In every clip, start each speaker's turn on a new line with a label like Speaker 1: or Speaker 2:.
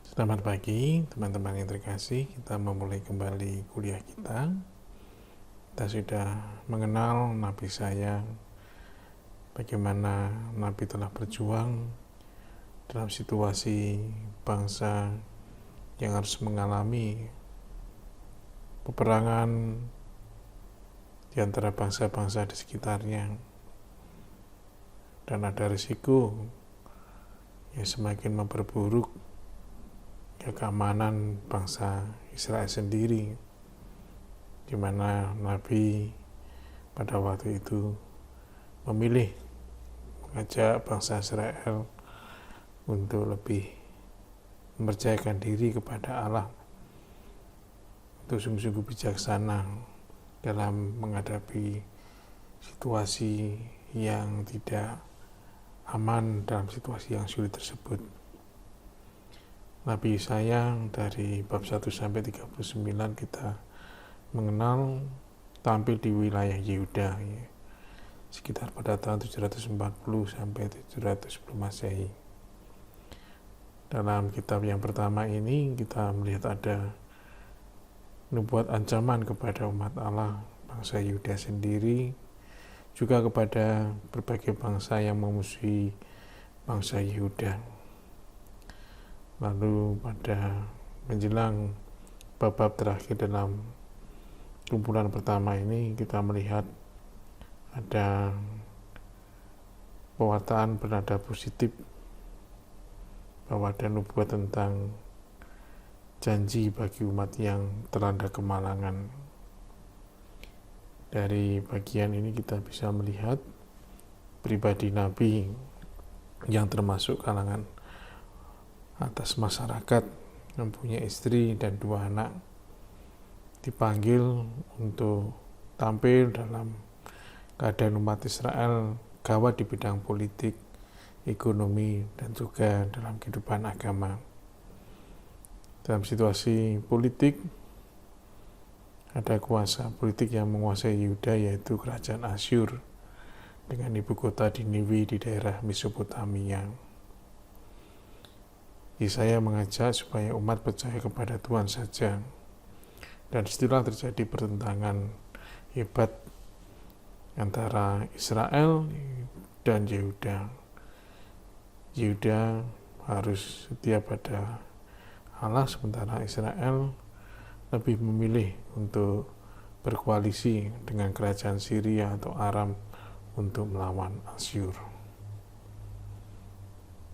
Speaker 1: Selamat pagi teman-teman yang terkasih. Kita memulai kembali kuliah kita. Kita sudah mengenal Nabi sayang, bagaimana Nabi telah berjuang dalam situasi bangsa yang harus mengalami peperangan di antara bangsa-bangsa di sekitarnya, dan ada risiko yang semakin memperburuk keamanan bangsa Israel sendiri, di mana Nabi pada waktu itu memilih mengajak bangsa Israel untuk lebih mempercayakan diri kepada Allah, untuk sungguh-sungguh bijaksana dalam menghadapi situasi yang tidak aman, dalam situasi yang sulit tersebut. Nabi Yesaya dari bab 1 sampai 39 kita mengenal tampil di wilayah Yehuda, sekitar pada tahun 740 sampai 710 Masehi. Dalam kitab yang pertama ini kita melihat ada nubuat ancaman kepada umat Allah, bangsa Yehuda sendiri, juga kepada berbagai bangsa yang memusuhi bangsa Yehuda. Lalu pada menjelang bab-bab terakhir dalam kumpulan pertama ini, kita melihat ada pewartaan bernada positif bahwa ada nubuat tentang janji bagi umat yang terlanda kemalangan. Dari bagian ini kita bisa melihat pribadi Nabi yang termasuk kalangan atas masyarakat, mempunyai istri dan 2 anak, dipanggil untuk tampil dalam keadaan umat Israel gawat di bidang politik, ekonomi, dan juga dalam kehidupan agama. Dalam situasi politik, ada kuasa politik yang menguasai Yehuda, yaitu kerajaan Asyur dengan ibu kota di Niniwi di daerah Mesopotamia. Yesaya mengajak supaya umat percaya kepada Tuhan saja, dan disitulah terjadi pertentangan hebat antara Israel dan Yehuda. Yehuda harus setia pada Allah, sementara Israel lebih memilih untuk berkoalisi dengan kerajaan Syria atau Aram untuk melawan Asyur.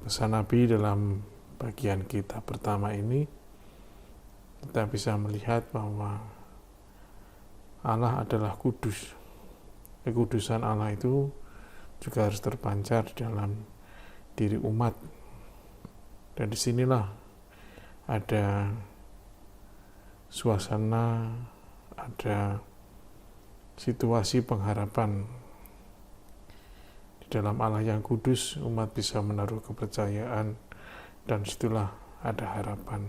Speaker 1: Pesan Nabi dalam bagian kita pertama ini, kita bisa melihat bahwa Allah adalah kudus. Kekudusan Allah itu juga harus terpancar di dalam diri umat, dan disinilah ada suasana, ada situasi pengharapan. Di dalam Allah yang kudus, umat bisa menaruh kepercayaan, dan situlah ada harapan.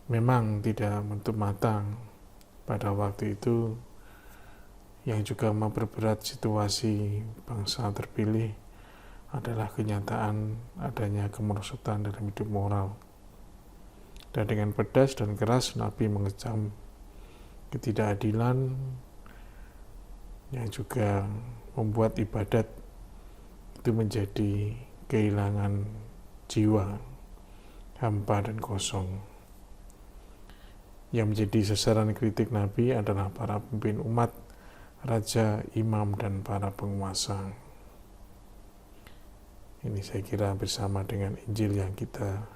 Speaker 1: Memang tidak menutup mata pada waktu itu yang juga memperberat situasi bangsa terpilih adalah kenyataan adanya kemerosotan dalam hidup moral. Dan dengan pedas dan keras Nabi mengecam ketidakadilan yang juga membuat ibadat itu menjadi kehilangan jiwa, hampa dan kosong. Yang menjadi sasaran kritik Nabi adalah para pemimpin umat, raja, imam, dan para penguasa. Ini saya kira bersama dengan Injil yang kita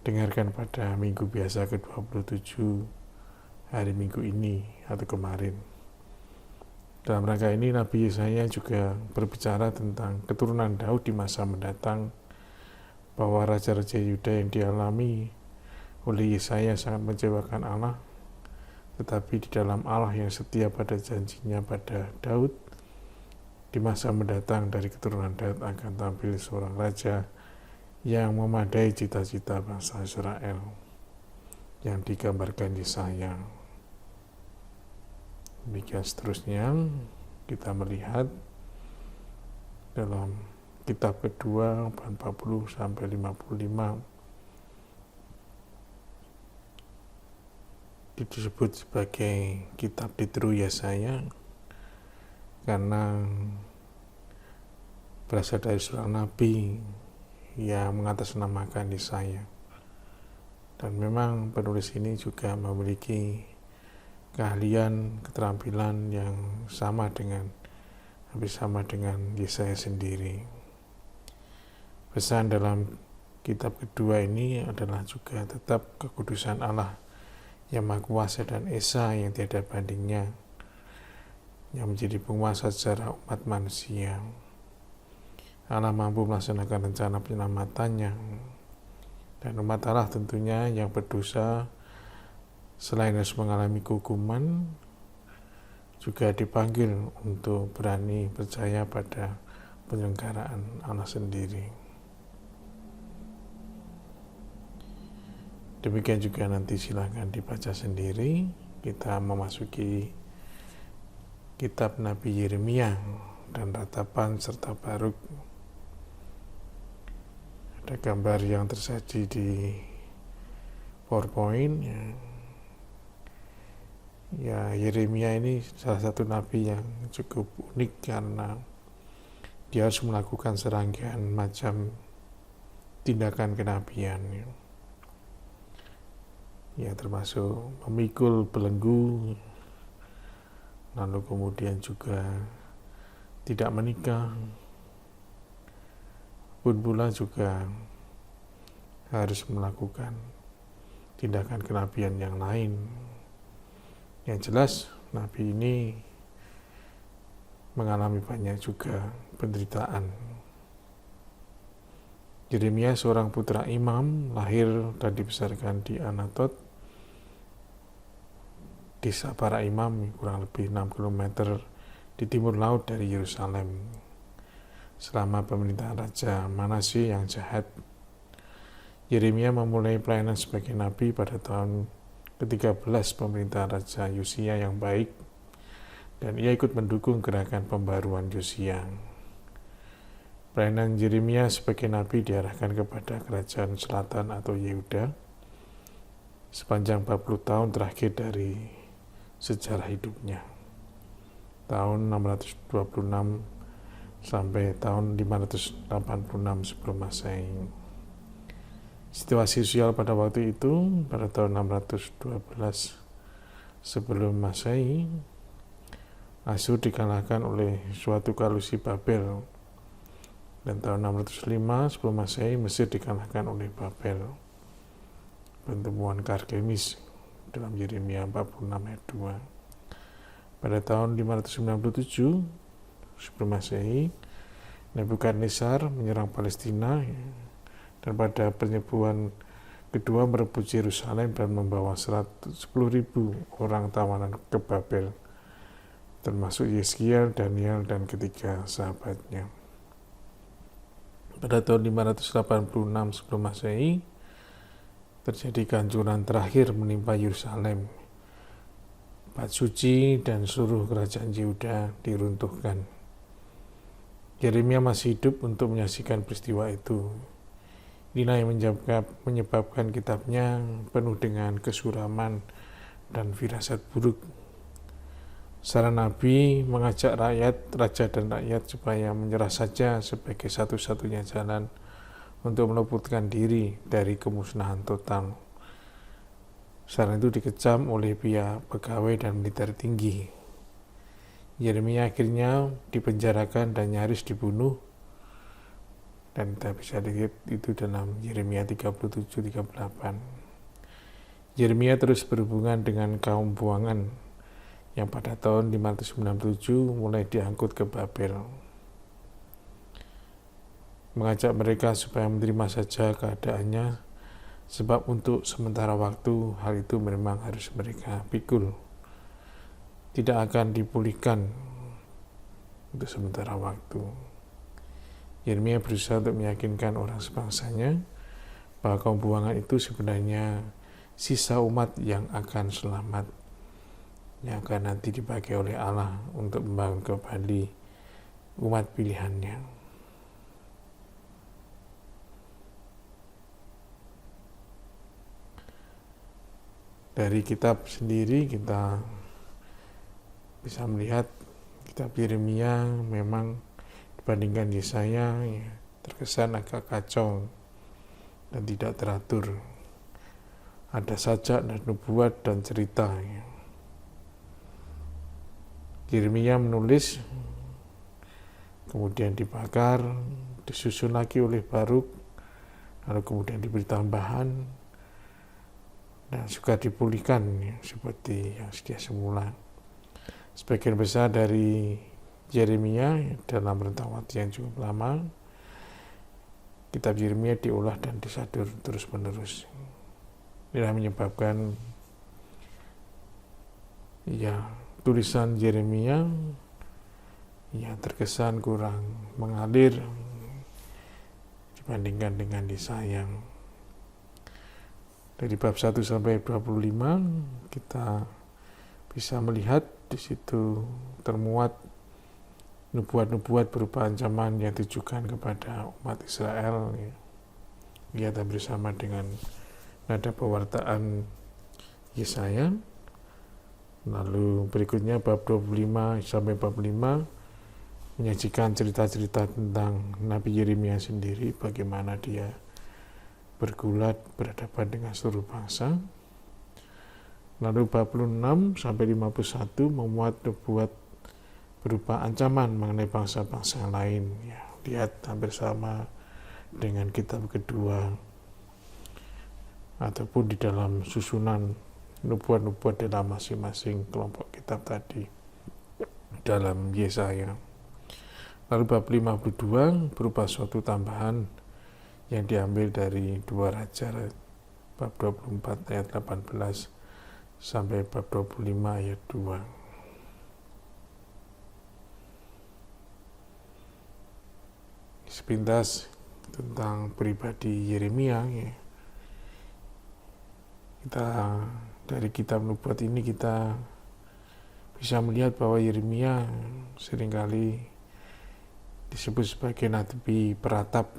Speaker 1: dengarkan pada minggu biasa ke-27 hari Minggu ini atau kemarin. Dalam rangka ini Nabi Yesaya juga berbicara tentang keturunan Daud di masa mendatang, bahwa raja-raja Yuda yang dialami oleh Yesaya sangat mengecewakan Allah, tetapi di dalam Allah yang setia pada janjinya pada Daud, di masa mendatang dari keturunan Daud akan tampil seorang raja yang memadai cita-cita bangsa Israel yang digambarkan Yesaya. Demikian seterusnya kita melihat dalam kitab kedua 40 sampai 55 disebut sebagai kitab Didru Yesaya karena berasal dari seorang nabi yang mengatasnamakan Yesaya. Dan memang penulis ini juga memiliki keahlian, keterampilan yang hampir sama dengan Yesaya sendiri. Pesan dalam kitab kedua ini adalah juga tetap kekudusan Allah yang Maha Kuasa dan Esa yang tiada bandingnya, yang menjadi penguasa secara umat manusia. Allah mampu melaksanakan rencana penyelamatannya, dan umat Allah tentunya yang berdosa selain harus mengalami hukuman, juga dipanggil untuk berani percaya pada penyelenggaraan Allah sendiri. Demikian juga nanti silakan dibaca sendiri. Kita memasuki kitab Nabi Yeremia dan ratapan serta Baruk. Ada gambar yang tersaji di PowerPoint. Ya, Yeremia ini salah satu nabi yang cukup unik karena dia harus melakukan serangkaian macam tindakan kenabian. Ya, termasuk memikul belenggu, lalu kemudian juga tidak menikah, pun pula juga harus melakukan tindakan kenabian yang lain. Yang jelas nabi ini mengalami banyak juga penderitaan. Yeremia seorang putra imam, lahir dan dibesarkan di Anatot, desa para imam, kurang lebih 6 km di timur laut dari Yerusalem. Selama pemerintahan Raja Manasye yang jahat, Yeremia memulai pelayanan sebagai nabi pada tahun ke-13 pemerintahan Raja Yosia yang baik, dan ia ikut mendukung gerakan pembaruan Yosia. Pelayanan Yeremia sebagai nabi diarahkan kepada kerajaan selatan atau Yehuda sepanjang 40 tahun terakhir dari sejarah hidupnya, tahun 626 sampai tahun 586 sebelum Masehi. Situasi sosial pada waktu itu, pada tahun 612 sebelum Masehi, Asyur dikalahkan oleh suatu koalisi Babel, dan tahun 605 sebelum Masehi Mesir dikalahkan oleh Babel. Pertemuan Karkemis dalam Yeremia 46 ayat 2. Pada tahun 597 sebelum Masehi, Nebukadnezar menyerang Palestina, dan pada penyerbuan kedua merebut Yerusalem dan membawa 10.000 orang tawanan ke Babel, termasuk Yeskiel, Daniel, dan ketiga sahabatnya. Pada tahun 586 sebelum Masehi, terjadi kehancuran terakhir menimpa Yerusalem. Bait Suci dan seluruh kerajaan Yehuda diruntuhkan. Yeremia masih hidup untuk menyaksikan peristiwa itu. Inilah yang menyebabkan kitabnya penuh dengan kesuraman dan firasat buruk. Seorang nabi mengajak raja dan rakyat supaya menyerah saja sebagai satu-satunya jalan untuk meluputkan diri dari kemusnahan total. Saran itu dikecam oleh pihak pegawai dan militer tinggi. Yeremia akhirnya dipenjarakan dan nyaris dibunuh, dan kita bisa lihat itu dalam Yeremia 37-38. Yeremia terus berhubungan dengan kaum buangan yang pada tahun 597 mulai diangkut ke Babel, mengajak mereka supaya menerima saja keadaannya, sebab untuk sementara waktu hal itu memang harus mereka pikul, tidak akan dipulihkan untuk sementara waktu. Yeremia berusaha untuk meyakinkan orang sebangsanya bahwa kaum buangan itu sebenarnya sisa umat yang akan selamat, yang akan nanti dipakai oleh Allah untuk membangun kembali umat pilihannya. Dari kitab sendiri kita bisa melihat kitab Yeremia memang dibandingkan Yesaya ya, terkesan agak kacau dan tidak teratur. Ada sajak dan nubuat dan cerita. Yeremia menulis, kemudian dibakar, disusun lagi oleh Baruk, lalu kemudian diberi tambahan, dan juga dipulihkan ya, seperti yang sedia semula. Sebagian besar dari Yeremia dalam rentang waktu yang cukup lama, kitab Yeremia diolah dan disadur terus-menerus. Inilah menyebabkan ya tulisan Yeremia ya terkesan kurang mengalir dibandingkan dengan Yesaya. Dari bab 1 sampai 25 kita bisa melihat di situ termuat nubuat-nubuat berupa ancaman yang ditujukan kepada umat Israel. Lihat bersama dengan nada pewartaan Yesaya. Lalu berikutnya bab 25 sampai bab 5 menyajikan cerita-cerita tentang Nabi Yeremia sendiri, bagaimana dia bergulat berhadapan dengan seluruh bangsa. Lalu bab 46 sampai 51 memuat nubuat berupa ancaman mengenai bangsa-bangsa lain. Ya, lihat hampir sama dengan kitab kedua ataupun di dalam susunan nubuat-nubuat dalam masing-masing kelompok kitab tadi dalam Yesaya. Lalu bab 52 berupa suatu tambahan yang diambil dari 2 Raja bab 24 ayat 18 sampai bab 25 ayat 2. Sepintas tentang pribadi Yeremia ya. Kita dari kitab nubuat ini kita bisa melihat bahwa Yeremia seringkali disebut sebagai nabi peratap,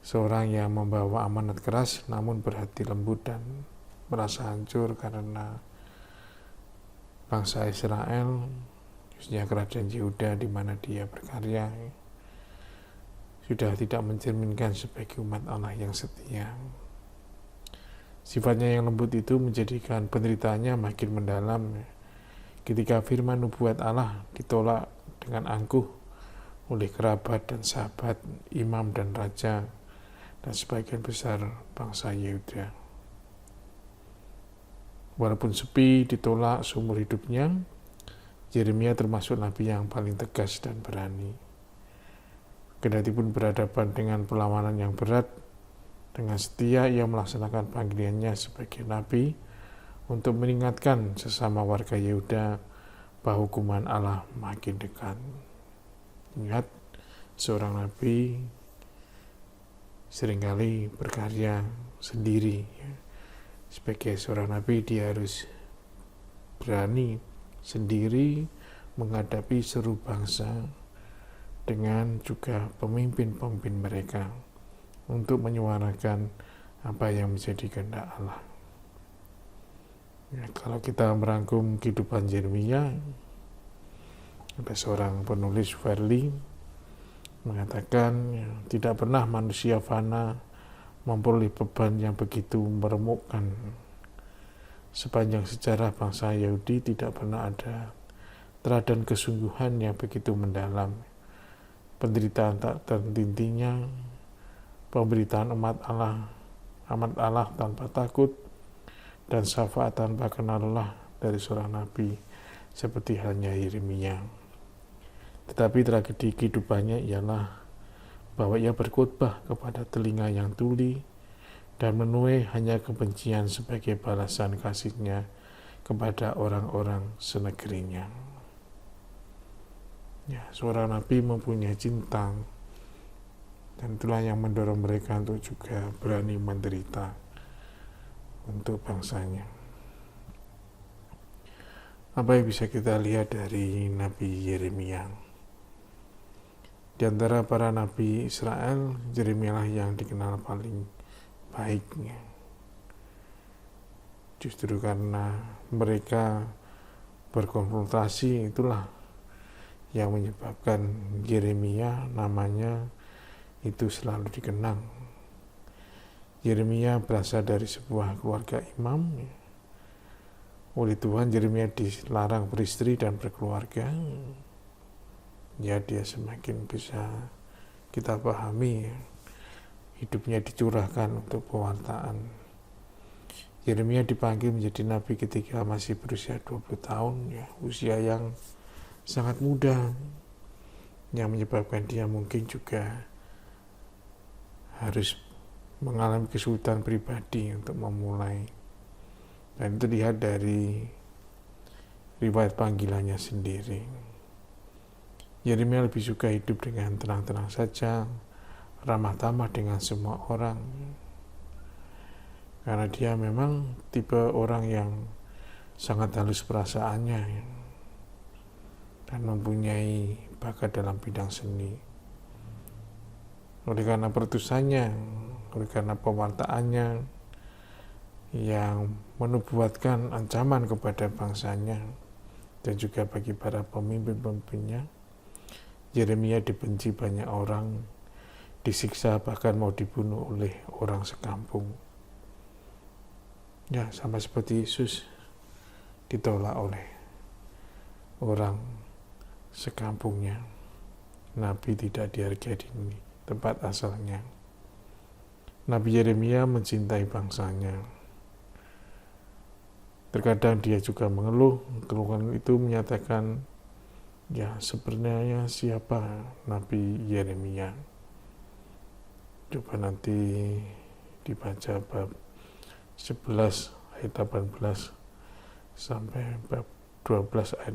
Speaker 1: seorang yang membawa amanat keras namun berhati lembut dan merasa hancur karena bangsa Israel, khususnya kerajaan Yehuda di mana dia berkarya, sudah tidak mencerminkan sebagai umat Allah yang setia. Sifatnya yang lembut itu menjadikan penderitaannya makin mendalam ketika firman nubuat Allah ditolak dengan angkuh oleh kerabat dan sahabat, imam dan raja, dan sebagian besar bangsa Yehuda. Walaupun sepi ditolak seumur hidupnya, Yeremia termasuk nabi yang paling tegas dan berani. Kendati pun berhadapan dengan perlawanan yang berat, dengan setia ia melaksanakan panggilannya sebagai nabi untuk mengingatkan sesama warga Yehuda bahwa hukuman Allah makin dekat. Ingat, seorang nabi seringkali berkarya sendiri. Sebagai seorang nabi dia harus berani sendiri menghadapi seluruh bangsa dengan juga pemimpin-pemimpin mereka untuk menyuarakan apa yang menjadi kehendak Allah. Ya, kalau kita merangkum kehidupan Yeremia, ada seorang penulis Verli mengatakan ya, tidak pernah manusia fana memperoleh beban yang begitu meremukkan. Sepanjang sejarah bangsa Yahudi tidak pernah ada teladan kesungguhan yang begitu mendalam. Penderitaan tak terhentinya, pemberitaan amat Allah tanpa takut, dan syafaat tanpa kenal lelah dari seorang nabi seperti halnya Yeremia. Tetapi tragedi kehidupannya ialah bahwa ia berkhotbah kepada telinga yang tuli dan menuai hanya kebencian sebagai balasan kasihnya kepada orang-orang senegerinya. Ya, seorang nabi mempunyai cinta, dan itulah yang mendorong mereka untuk juga berani menderita untuk bangsanya. Apa yang bisa kita lihat dari Nabi Yeremia? Di antara para nabi Israel, Yeremia lah yang dikenal paling baiknya. Justru karena mereka berkonfrontasi itulah yang menyebabkan Yeremia namanya itu selalu dikenang. Yeremia berasal dari sebuah keluarga imam. Oleh Tuhan Yeremia dilarang beristri dan berkeluarga. Ya, dia semakin bisa kita pahami, hidupnya dicurahkan untuk pewartaan. Yeremia dipanggil menjadi nabi ketika masih berusia 20 tahun, ya, usia yang sangat muda, yang menyebabkan dia mungkin juga harus mengalami kesulitan pribadi untuk memulai. Dan itu dilihat dari riwayat panggilannya sendiri. Yeremia lebih suka hidup dengan tenang-tenang saja, ramah tamah dengan semua orang. Karena dia memang tipe orang yang sangat halus perasaannya dan mempunyai bakat dalam bidang seni. Oleh karena pertusannya, oleh karena pewartaannya yang menubuatkan ancaman kepada bangsanya dan juga bagi para pemimpin-pemimpinnya, Yeremia dibenci banyak orang, disiksa, bahkan mau dibunuh oleh orang sekampung. Ya, sama seperti Yesus ditolak oleh orang sekampungnya. Nabi tidak dihargai di tempat asalnya. Nabi Yeremia mencintai bangsanya. Terkadang dia juga mengeluh. Keluhan itu menyatakan, ya, sebenarnya siapa Nabi Yeremia? Coba nanti dibaca bab 11 ayat 18 sampai bab 12 ayat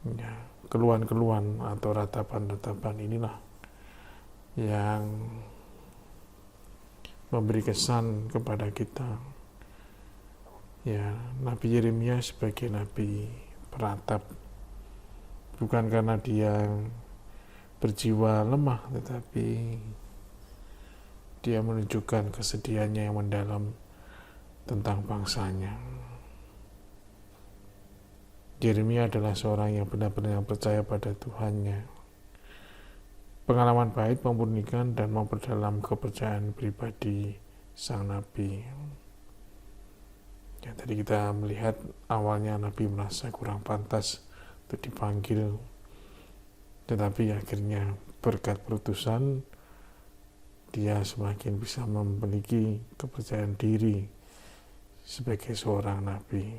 Speaker 1: 6. Ya, keluhan-keluhan atau ratapan-ratapan inilah yang memberi kesan kepada kita. Ya, Nabi Yeremia sebagai nabi peratap, bukan karena dia berjiwa lemah, tetapi dia menunjukkan kesedihannya yang mendalam tentang bangsanya. Yeremia adalah seorang yang benar-benar percaya pada Tuhannya. Pengalaman baik memurnikan dan memperdalam kepercayaan pribadi sang nabi. Ya, tadi kita melihat awalnya nabi merasa kurang pantas untuk dipanggil, tetapi akhirnya berkat perutusan dia semakin bisa memiliki kepercayaan diri sebagai seorang nabi.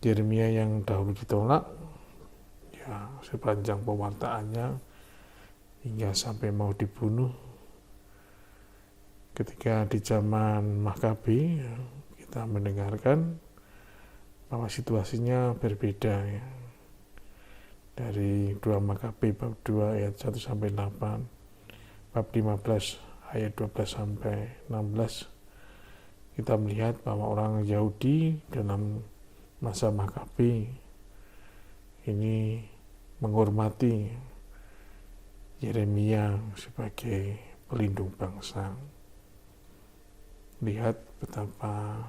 Speaker 1: Yeremia yang dahulu ditolak, ya, sepanjang pewartaannya hingga sampai mau dibunuh. Ketika di zaman Makabe, ya, kita mendengarkan bahwa situasinya berbeda, ya. Dari 2 Makabe bab 2 ayat 1 sampai 8, bab 15 ayat 12 sampai 16, kita melihat bahwa orang Yahudi dalam masa Makabe ini menghormati Yeremia sebagai pelindung bangsa. Lihat betapa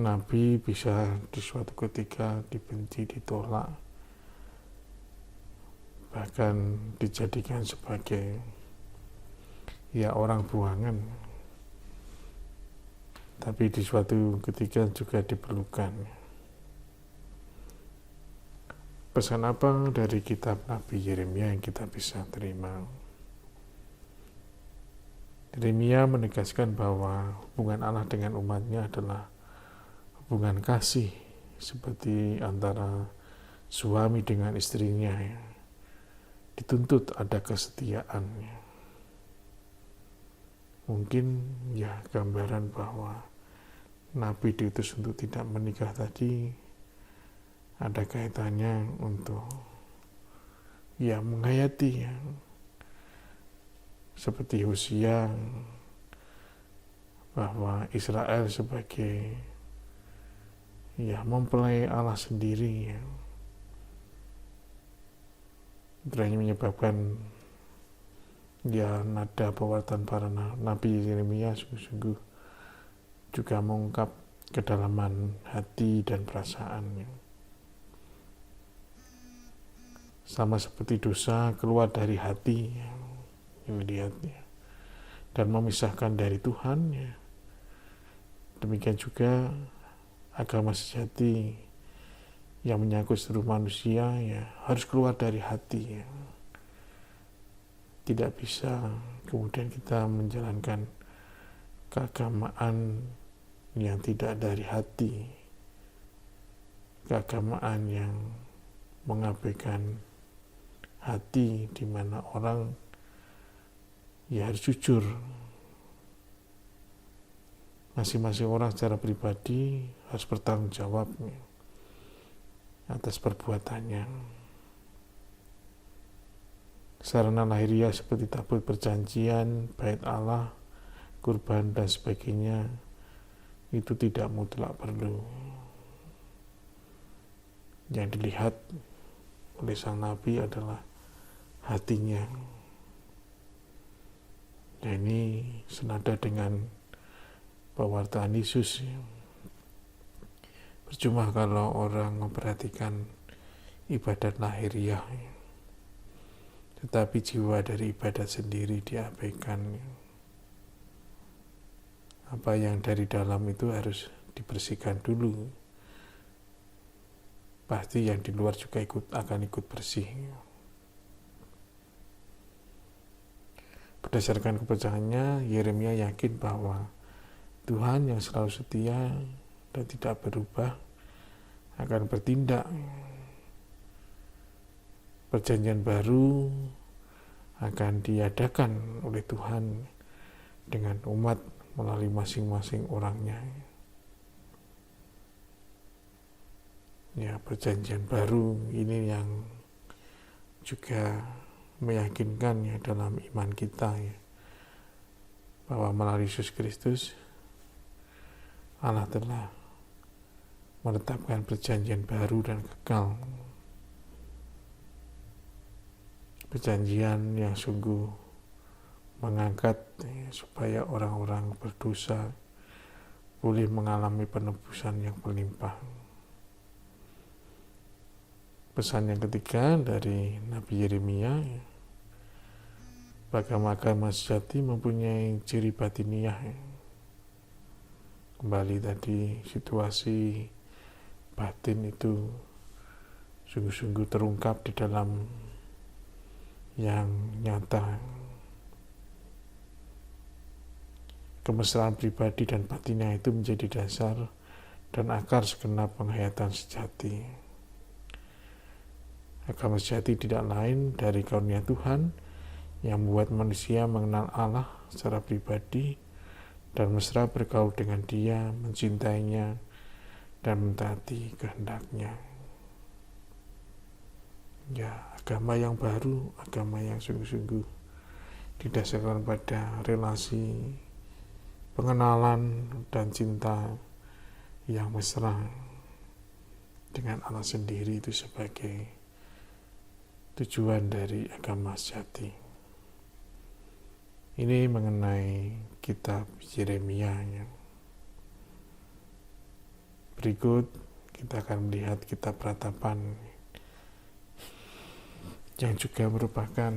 Speaker 1: nabi bisa di suatu ketika dibenci, ditolak, bahkan dijadikan sebagai, ya, orang buangan, tapi di suatu ketika juga diperlukan. Pesan apa dari kitab Nabi Yeremia yang kita bisa terima? Yeremia menegaskan bahwa hubungan Allah dengan umatnya adalah hubungan kasih, seperti antara suami dengan istrinya, ya. Dituntut ada kesetiaan. Mungkin, ya, gambaran bahwa nabi diutus untuk tidak menikah tadi ada kaitannya untuk, ya, menghayati, ya, seperti Hosea, bahwa Israel sebagai, ya, mempelai Allah sendiri, ya. Itu menyebabkan Ya, nada pewartaan para Nabi Yeremia sungguh-sungguh juga mengungkap kedalaman hati dan perasaannya. Sama seperti dosa keluar dari hati yang dilihatnya dan memisahkan dari Tuhan, ya. Demikian juga agama sejati yang menyangkut seluruh manusia, ya, harus keluar dari hati, ya. Tidak bisa kemudian kita menjalankan keagamaan yang tidak dari hati, keagamaan yang mengabaikan hati, di mana orang ya harus jujur. Masing-masing orang secara pribadi harus bertanggung jawab atas perbuatannya. Sarana lahiriah seperti tabut perjanjian, bait Allah, kurban dan sebagainya itu tidak mutlak perlu. Yang dilihat oleh sang Nabi adalah hatinya. Nah, ini senada dengan pewartaan Yesus. Percuma kalau orang memperhatikan ibadat lahiriah, tetapi jiwa dari ibadat sendiri diabaikan. Apa yang dari dalam itu harus dibersihkan dulu. Pasti yang di luar juga akan ikut bersih. Berdasarkan kepercayaannya, Yeremia yakin bahwa Tuhan yang selalu setia dan tidak berubah akan bertindak. Perjanjian baru akan diadakan oleh Tuhan dengan umat melalui masing-masing orangnya. Ya, perjanjian baru ini yang juga meyakinkan ya dalam iman kita, ya, bahwa melalui Yesus Kristus Allah telah menetapkan perjanjian baru dan kekal. Perjanjian yang sungguh mengangkat, ya, supaya orang-orang berdosa boleh mengalami penebusan yang berlimpah. Pesan yang ketiga dari Nabi Yeremia, ya, agama sejati mempunyai ciri batiniah. Ya. Kembali tadi, situasi batin itu sungguh-sungguh terungkap di dalam yang nyata. Kemesraan pribadi dan batinnya itu menjadi dasar dan akar segenap penghayatan sejati. Agama sejati tidak lain dari karunia Tuhan yang membuat manusia mengenal Allah secara pribadi dan mesra bergaul dengan Dia, mencintainya dan mentaati kehendaknya. Ya, agama yang baru, agama yang sungguh-sungguh didasarkan pada relasi pengenalan dan cinta yang mesra dengan Allah sendiri, itu sebagai tujuan dari agama sejati. Ini mengenai kitab Yeremia. Berikut kita akan melihat kitab Ratapan yang juga merupakan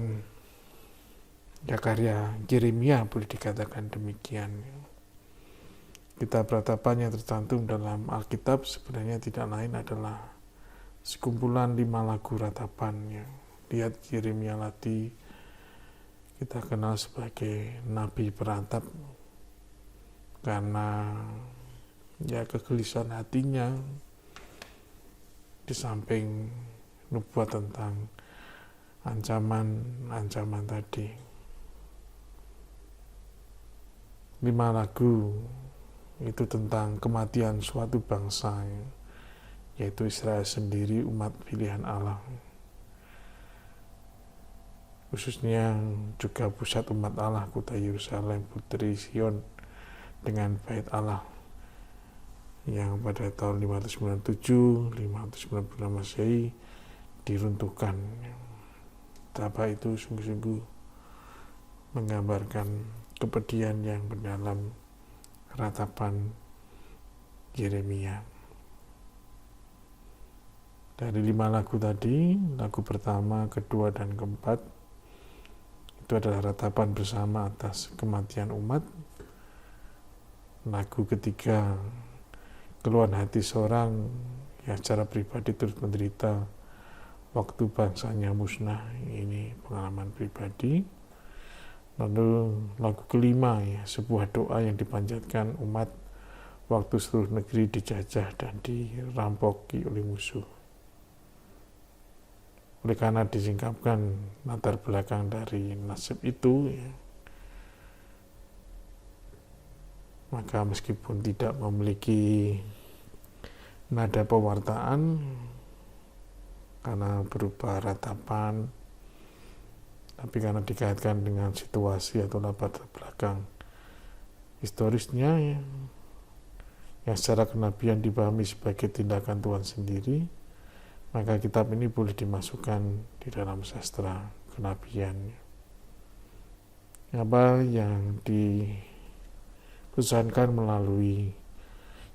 Speaker 1: karya Yeremia, boleh dikatakan demikian. Kitab Ratapan yang tercantum dalam Alkitab sebenarnya tidak lain adalah sekumpulan 5 lagu ratapan. Lihat Yeremia Lati, kita kenal sebagai Nabi Peratap karena ya kegelisahan hatinya, di samping nubuat tentang ancaman tadi. 5 lagu itu tentang kematian suatu bangsa, yaitu Israel sendiri, umat pilihan Allah. Khususnya juga pusat umat Allah, kota Yerusalem, putri Sion, dengan bait Allah yang pada tahun 597-596 Masehi diruntuhkan. Betapa itu sungguh-sungguh menggambarkan kepedihan yang mendalam ratapan Yeremia. Dari 5 lagu tadi, lagu pertama, kedua, dan keempat itu adalah ratapan bersama atas kematian umat. Lagu ketiga, keluhan hati seorang yang secara pribadi turut menderita waktu bangsanya musnah. Ini pengalaman pribadi. Lalu lagu kelima, ya, sebuah doa yang dipanjatkan umat waktu seluruh negeri dijajah dan dirampoki oleh musuh. Oleh karena disingkapkan latar belakang dari nasib itu, ya, maka meskipun tidak memiliki nada pewartaan karena berupa ratapan, tapi karena dikaitkan dengan situasi atau latar belakang historisnya, ya, yang secara kenabian dipahami sebagai tindakan Tuhan sendiri, maka kitab ini boleh dimasukkan di dalam sastra kenabian. Apa yang dipesankan melalui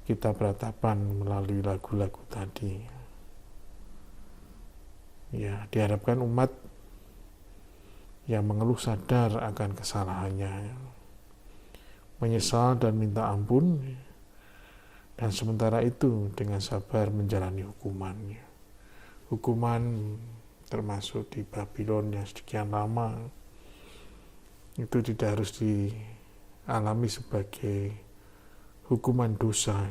Speaker 1: kitab ratapan, melalui lagu-lagu tadi, ya, diharapkan umat yang mengeluh sadar akan kesalahannya, menyesal dan minta ampun, dan sementara itu dengan sabar menjalani hukumannya. Hukuman termasuk di Babylon yang sekian lama itu tidak harus dialami sebagai hukuman dosa,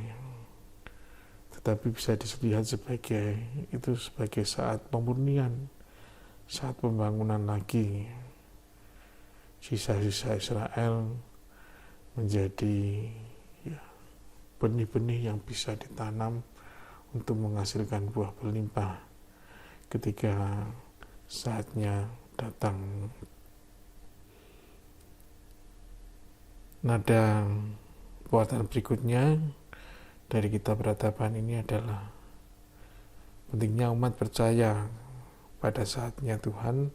Speaker 1: tetapi bisa dilihat sebagai saat pemurnian, saat pembangunan lagi. Sisa-sisa Israel menjadi, ya, benih-benih yang bisa ditanam untuk menghasilkan buah berlimpah ketika saatnya datang. Nada buatan berikutnya dari kitab ratapan ini adalah pentingnya umat percaya pada saatnya Tuhan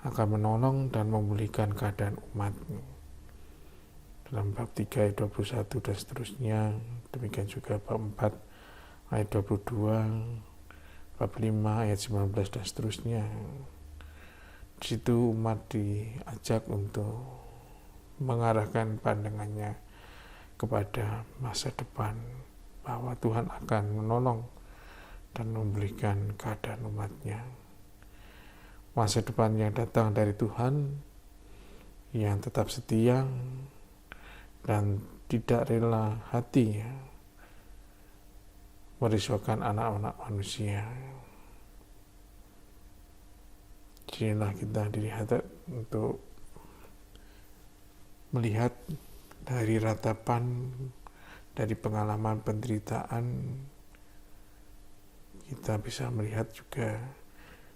Speaker 1: akan menolong dan memulihkan keadaan umat. Dalam bab 3 ayat 21 dan seterusnya, demikian juga bab 4 ayat 22, bab 5 ayat 19 dan seterusnya. Di situ umat diajak untuk mengarahkan pandangannya kepada masa depan, bahwa Tuhan akan menolong dan memulihkan keadaan umatnya. Masa depan yang datang dari Tuhan yang tetap setia dan tidak rela hatinya merisaukan anak-anak manusia. Disinilah kita dilihat untuk melihat dari ratapan, dari pengalaman penderitaan, kita bisa melihat juga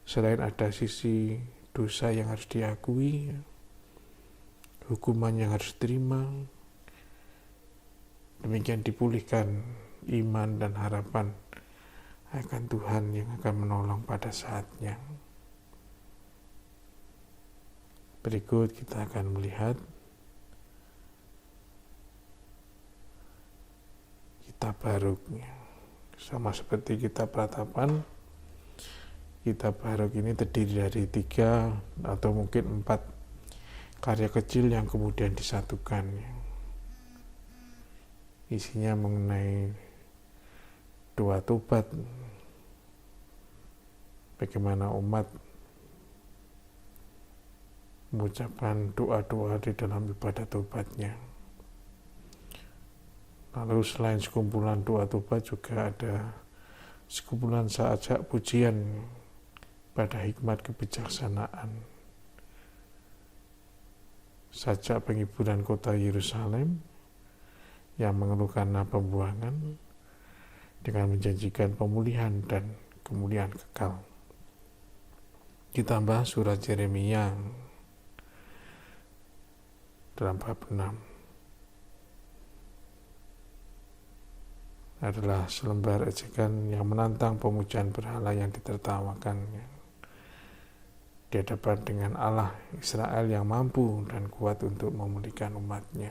Speaker 1: selain ada sisi dosa yang harus diakui, hukuman yang harus diterima, demikian dipulihkan iman dan harapan akan Tuhan yang akan menolong pada saatnya. Berikut kita akan melihat kitab Baruk. Sama seperti kitab ratapan, kitab Baruk ini terdiri dari 3 atau mungkin 4 karya kecil yang kemudian disatukan. Isinya mengenai doa tobat, bagaimana umat mengucapkan doa-doa di dalam ibadah tobatnya. Lalu selain sekumpulan doa tobat juga ada sekumpulan sajak pujian pada hikmat kebijaksanaan, sajak penghiburan kota Yerusalem yang mengeluhkan pembuangan dengan menjanjikan pemulihan dan kemuliaan kekal. Ditambah surat Yeremia dalam bab 6 adalah selembar ejekan yang menantang pemujaan berhala yang ditertawakan. di hadapan dengan Allah Israel yang mampu dan kuat untuk memulihkan umatnya.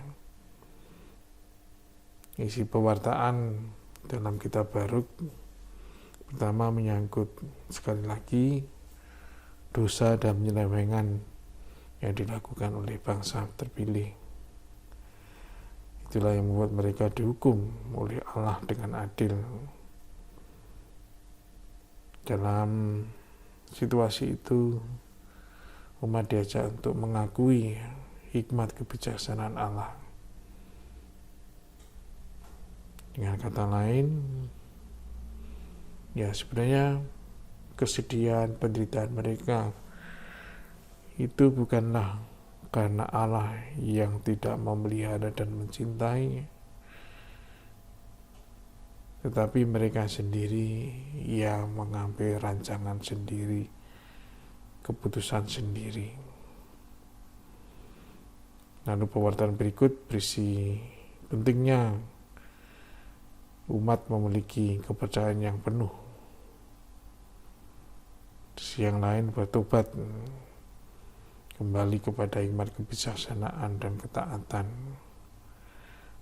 Speaker 1: Isi pewartaan dalam kitab Baruk pertama menyangkut sekali lagi dosa dan penyelewengan yang dilakukan oleh bangsa terpilih. Itulah yang membuat mereka dihukum oleh Allah dengan adil. Dalam situasi itu, umat diajak untuk mengakui hikmat kebijaksanaan Allah. Dengan kata lain, ya sebenarnya kesedihan, penderitaan mereka itu bukanlah karena Allah yang tidak memelihara dan mencintai, tetapi mereka sendiri yang mengambil rancangan sendiri, keputusan sendiri. Lalu pewartaan berikut berisi pentingnya umat memiliki kepercayaan yang penuh. Di sisi yang lain bertobat kembali kepada hikmat kebijaksanaan dan ketaatan.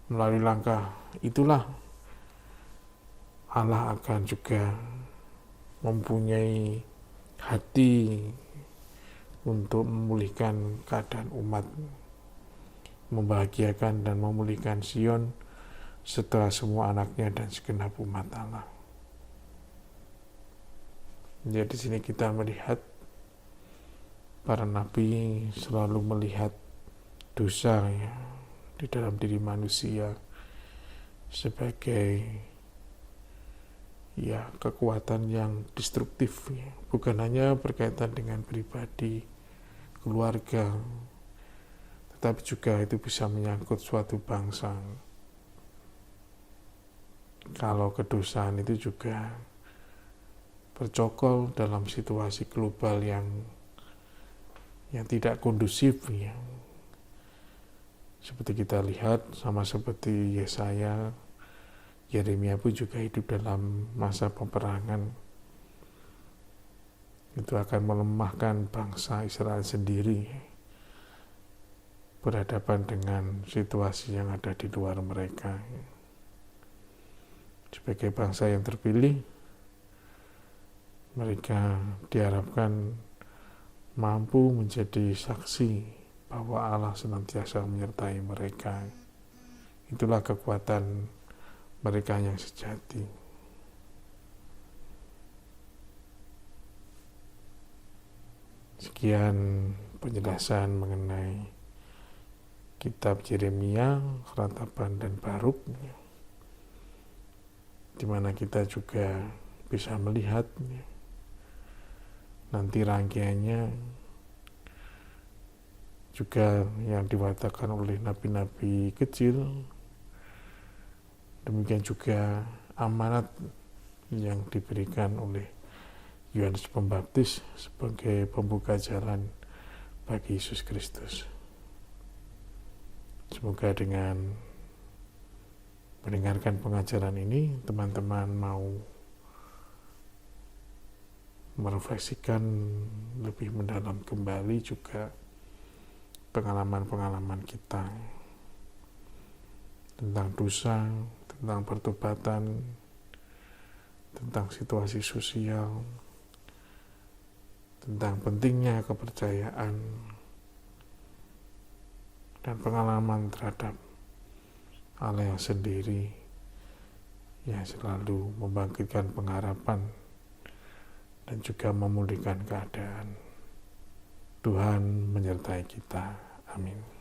Speaker 1: Melalui langkah itulah Allah akan juga mempunyai hati untuk memulihkan keadaan umat, membahagiakan dan memulihkan Sion setelah semua anaknya dan segenap umat Allah. Jadi di sini kita melihat para nabi selalu melihat dosa ya, di dalam diri manusia sebagai ya kekuatan yang destruktif ya. Bukan hanya berkaitan dengan pribadi, keluarga, tetapi juga itu bisa menyangkut suatu bangsa. Kalau kedosaan itu juga bercokol dalam situasi global yang tidak kondusif ya. Seperti kita lihat, sama seperti Yesaya, Yeremia pun juga hidup dalam masa peperangan. Itu akan melemahkan bangsa Israel sendiri berhadapan dengan situasi yang ada di luar mereka. Sebagai bangsa yang terpilih, mereka diharapkan mampu menjadi saksi bahwa Allah senantiasa menyertai mereka. Itulah kekuatan mereka yang sejati. Sekian penjelasan mengenai kitab Yeremia, Ratapan dan Baruk, di mana kita juga bisa melihat nanti rangkaiannya juga yang diwatakan oleh nabi-nabi kecil, demikian juga amanat yang diberikan oleh Yohanes Pembaptis sebagai pembuka jalan bagi Yesus Kristus. Semoga dengan mendengarkan pengajaran ini, teman-teman mau merefleksikan lebih mendalam kembali juga pengalaman-pengalaman kita tentang dosa, tentang pertobatan, tentang situasi sosial, tentang pentingnya kepercayaan, dan pengalaman terhadap Allah yang sendiri yang selalu membangkitkan pengharapan dan juga memulihkan keadaan. Tuhan menyertai kita. Amin.